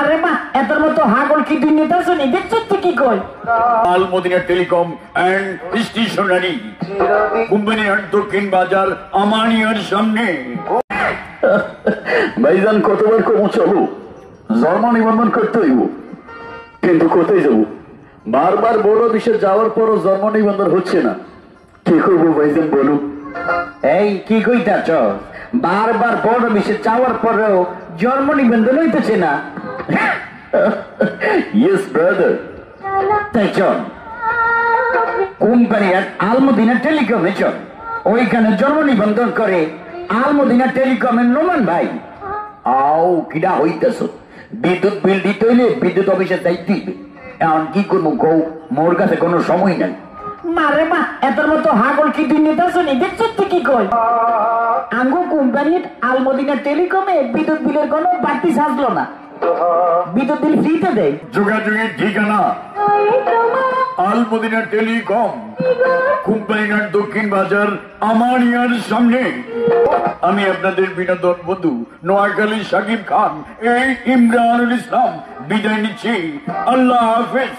মারে মা এটার মতো হাগল কি দিন নিতে শুনি দেখছো কি কই Al Madina telecom and stationery company দক্ষিণ বাজার আমানিয়ার সামনে। ভাইজান কতবার কমো চলো জন্ম নিবন্ধন করতে হইব, কিন্তু কোথায় যাবো? বারবার বড় অফিসে যাওয়ার পরও জন্ম নিবন্ধন হচ্ছে না, কি করবো ভাইজান বলুন? এই কি কইতাছ? বারবার বড় অফিসে যাওয়ার পরেও জন্ম নিবন্ধন হইতেছে না? Yes brother. তাই চল কোম্পানি আলমদিনা টেলিকমে চল, ওইখানে জন্ম নিবন্ধন করে আলমদিনা টেলিকমের নোমান ভাই। আও কিনা হইতেছ? বিদ্যুৎ বিল দিতে হইলে বিদ্যুৎ অফিসে যাইতে হইবে, এখন কি করবো গৌ? মোর কাছে কোনো সময় নাই। মারে মা এটার মতো হাগল কি দিন নিতে শুনি দেখছো কি কই আঙ্গু কোম্পানির আলমদিনা টেলিকমে বিদ্যুৎ বিলের কোনো বাড়তি সাজলো না, বিদ্যুৎ বিল ফ্রিতে দেয়। যোগাযোগের ঠিকানা আল মদিনা টেলিকম কোম্পানির দক্ষিণ বাজার আমানিয়ার সামনে। আমি আপনাদের বিনোদন বন্ধু নোয়াখালী সাকিব খান এই ইমরানুল ইসলাম বিদায় নিচ্ছি। আল্লাহ হাফেজ।